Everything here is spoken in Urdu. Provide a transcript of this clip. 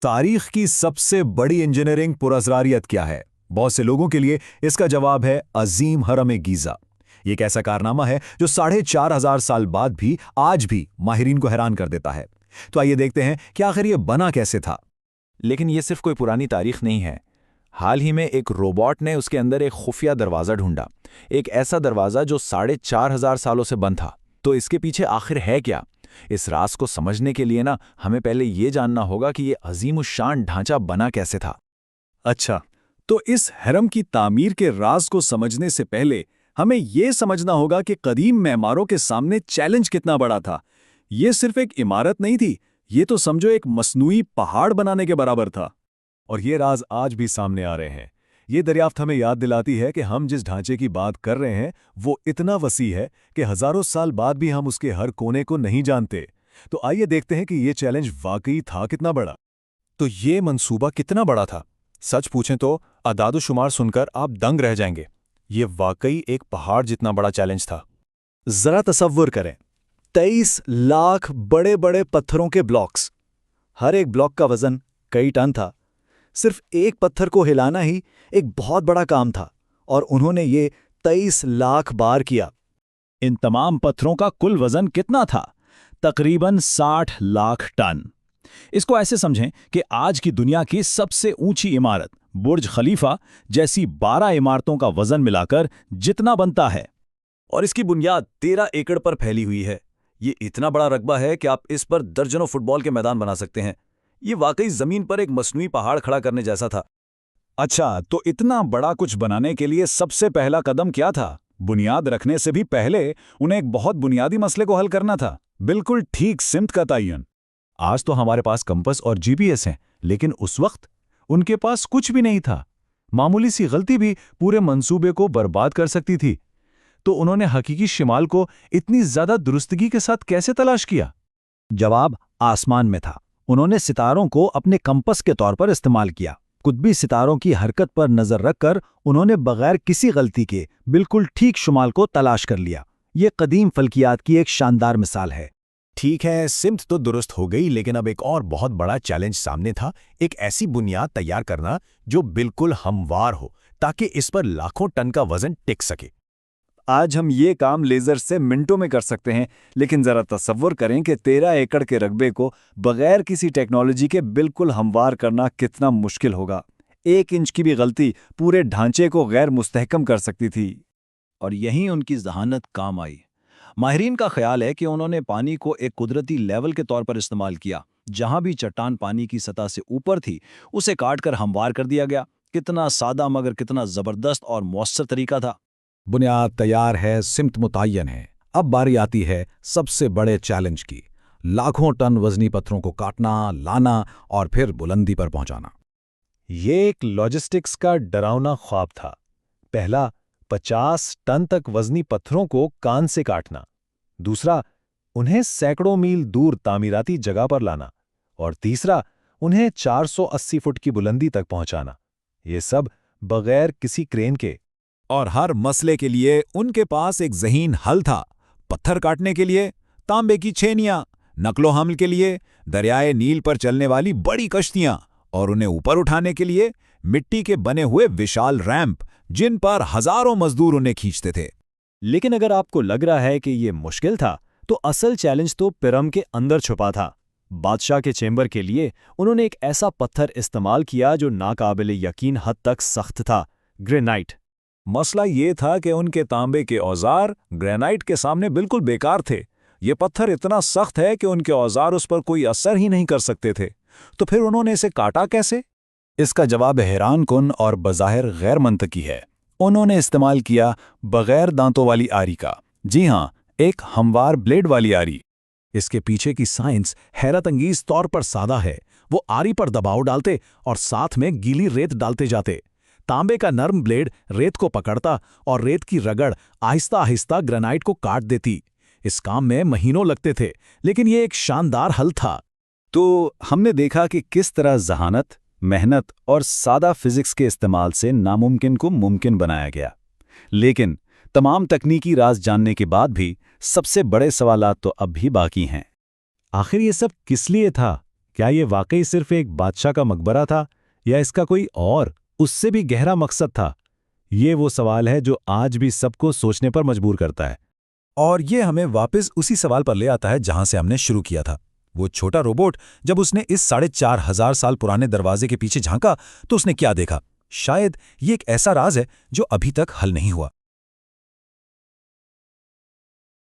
تاریخ کی سب سے بڑی انجینئرنگ پراسراریت کیا ہے؟ بہت سے لوگوں کے لیے اس کا جواب ہے عظیم ہرم گیزا۔ یہ ایک ایسا کارنامہ ہے جو 4,500 سال بعد بھی آج بھی ماہرین کو حیران کر دیتا ہے۔ تو آئیے دیکھتے ہیں کہ آخر یہ بنا کیسے تھا۔ لیکن یہ صرف کوئی پرانی تاریخ نہیں ہے۔ حال ہی میں ایک روبوٹ نے اس کے اندر ایک خفیہ دروازہ ڈھونڈا، ایک ایسا دروازہ جو 4,500 سالوں سے بند تھا۔ تو اس کے پیچھے آخر ہے کیا؟ اس راز کو سمجھنے کے لیے ہمیں پہلے یہ جاننا ہوگا کہ یہ عظیم الشان ڈھانچہ بنا کیسے تھا۔ اچھا، تو اس حرم کی تعمیر کے راز کو سمجھنے سے پہلے ہمیں یہ سمجھنا ہوگا کہ قدیم معماروں کے سامنے چیلنج کتنا بڑا تھا۔ یہ صرف ایک عمارت نہیں تھی، یہ تو سمجھو ایک مصنوعی پہاڑ بنانے کے برابر تھا۔ اور یہ راز آج بھی سامنے آ رہے ہیں۔ یہ دریافت ہمیں یاد دلاتی ہے کہ ہم جس ڈھانچے کی بات کر رہے ہیں وہ اتنا وسیع ہے کہ ہزاروں سال بعد بھی ہم اس کے ہر کونے کو نہیں جانتے۔ تو آئیے دیکھتے ہیں کہ یہ چیلنج واقعی تھا کتنا بڑا۔ تو یہ منصوبہ کتنا بڑا تھا؟ سچ پوچھیں تو اعداد و شمار سن کر آپ دنگ رہ جائیں گے۔ یہ واقعی ایک پہاڑ جتنا بڑا چیلنج تھا۔ ذرا تصور کریں، 23 لاکھ بڑے بڑے پتھروں کے بلاکس، ہر ایک بلاک کا وزن کئی ٹن تھا۔ صرف ایک پتھر کو ہلانا ہی ایک بہت بڑا کام تھا، اور انہوں نے یہ 23 لاکھ بار کیا۔ ان تمام پتھروں کا کل وزن کتنا تھا؟ تقریباً 60 لاکھ ٹن۔ اس کو ایسے سمجھیں کہ آج کی دنیا کی سب سے اونچی عمارت برج خلیفہ جیسی 12 عمارتوں کا وزن ملا کر جتنا بنتا ہے۔ اور اس کی بنیاد 13 ایکڑ پر پھیلی ہوئی ہے۔ یہ اتنا بڑا رقبہ ہے کہ آپ اس پر درجنوں فٹ بال کے میدان بنا سکتے ہیں۔ یہ واقعی زمین پر ایک مصنوعی پہاڑ کھڑا کرنے جیسا تھا۔ اچھا، تو اتنا بڑا کچھ بنانے کے لیے سب سے پہلا قدم کیا تھا؟ بنیاد رکھنے سے بھی پہلے انہیں ایک بہت بنیادی مسئلے کو حل کرنا تھا، بالکل ٹھیک سمت کا تعین۔ آج تو ہمارے پاس کمپس اور جی پی ایس ہیں، لیکن اس وقت ان کے پاس کچھ بھی نہیں تھا۔ معمولی سی غلطی بھی پورے منصوبے کو برباد کر سکتی تھی۔ تو انہوں نے حقیقی شمال کو اتنی زیادہ درستگی کے ساتھ کیسے تلاش کیا؟ جواب آسمان میں تھا۔ انہوں نے ستاروں کو اپنے کمپس کے طور پر استعمال کیا۔ قطبی ستاروں کی حرکت پر نظر رکھ کر انہوں نے بغیر کسی غلطی کے بالکل ٹھیک شمال کو تلاش کر لیا۔ یہ قدیم فلکیات کی ایک شاندار مثال ہے۔ ٹھیک ہے، سمت تو درست ہو گئی، لیکن اب ایک اور بہت بڑا چیلنج سامنے تھا، ایک ایسی بنیاد تیار کرنا جو بالکل ہموار ہو تاکہ اس پر لاکھوں ٹن کا وزن ٹک سکے۔ آج ہم یہ کام لیزر سے منٹوں میں کر سکتے ہیں، لیکن ذرا تصور کریں کہ 13 ایکڑ کے رقبے کو بغیر کسی ٹیکنالوجی کے بالکل ہموار کرنا کتنا مشکل ہوگا۔ 1 انچ کی بھی غلطی پورے ڈھانچے کو غیر مستحکم کر سکتی تھی۔ اور یہیں ان کی ذہانت کام آئی۔ ماہرین کا خیال ہے کہ انہوں نے پانی کو ایک قدرتی لیول کے طور پر استعمال کیا۔ جہاں بھی چٹان پانی کی سطح سے اوپر تھی، اسے کاٹ کر ہموار کر دیا گیا۔ کتنا سادہ مگر کتنا زبردست اور مؤثر طریقہ تھا۔ بنیاد تیار ہے، سمت متعین ہے، اب باری آتی ہے سب سے بڑے چیلنج کی، لاکھوں ٹن وزنی پتھروں کو کاٹنا، لانا اور پھر بلندی پر پہنچانا۔ یہ ایک لاجسٹکس کا ڈراؤنا خواب تھا۔ پہلا، 50 ٹن تک وزنی پتھروں کو کان سے کاٹنا۔ دوسرا، انہیں سینکڑوں میل دور تعمیراتی جگہ پر لانا۔ اور تیسرا، انہیں 480 فٹ کی بلندی تک پہنچانا۔ یہ سب بغیر کسی کرین کے۔ اور ہر مسئلے کے لیے ان کے پاس ایک ذہین حل تھا۔ پتھر کاٹنے کے لیے تانبے کی چھینیاں، نقل و حمل کے لیے دریائے نیل پر چلنے والی بڑی کشتیاں، اور انہیں اوپر اٹھانے کے لیے مٹی کے بنے ہوئے وشال ریمپ جن پر ہزاروں مزدور انہیں کھینچتے تھے۔ لیکن اگر آپ کو لگ رہا ہے کہ یہ مشکل تھا، تو اصل چیلنج تو پیرم کے اندر چھپا تھا۔ بادشاہ کے چیمبر کے لیے انہوں نے ایک ایسا پتھر استعمال کیا جو ناقابل یقین حد تک سخت تھا، گرینائٹ۔ مسئلہ یہ تھا کہ ان کے تانبے کے اوزار گرینائٹ کے سامنے بالکل بیکار تھے۔ یہ پتھر اتنا سخت ہے کہ ان کے اوزار اس پر کوئی اثر ہی نہیں کر سکتے تھے۔ تو پھر انہوں نے اسے کاٹا کیسے؟ اس کا جواب حیران کن اور بظاہر غیر منطقی ہے۔ انہوں نے استعمال کیا بغیر دانتوں والی آری کا۔ جی ہاں، ایک ہموار بلیڈ والی آری۔ اس کے پیچھے کی سائنس حیرت انگیز طور پر سادہ ہے۔ وہ آری پر دباؤ ڈالتے اور ساتھ میں گیلی ریت ڈالتے جاتے۔ تانبے کا نرم بلیڈ ریت کو پکڑتا اور ریت کی رگڑ آہستہ آہستہ گرینائٹ کو کاٹ دیتی۔ اس کام میں مہینوں لگتے تھے، لیکن یہ ایک شاندار حل تھا۔ تو ہم نے دیکھا کہ کس طرح ذہانت، محنت اور سادہ فزکس کے استعمال سے ناممکن کو ممکن بنایا گیا۔ لیکن تمام تکنیکی راز جاننے کے بعد بھی سب سے بڑے سوالات تو اب بھی باقی ہیں۔ آخر یہ سب کس لیے تھا؟ کیا یہ واقعی صرف ایک بادشاہ کا مقبرہ تھا یا اس کا کوئی اور اس سے بھی گہرا مقصد تھا؟ یہ وہ سوال ہے جو آج بھی سب کو سوچنے پر مجبور کرتا ہے۔ اور یہ ہمیں واپس اسی سوال پر لے آتا ہے جہاں سے ہم نے شروع کیا تھا۔ وہ چھوٹا روبوٹ جب اس نے اس 4,500 سال پرانے دروازے کے پیچھے جھانکا تو اس نے کیا دیکھا؟ شاید یہ ایک ایسا راز ہے جو ابھی تک حل نہیں ہوا۔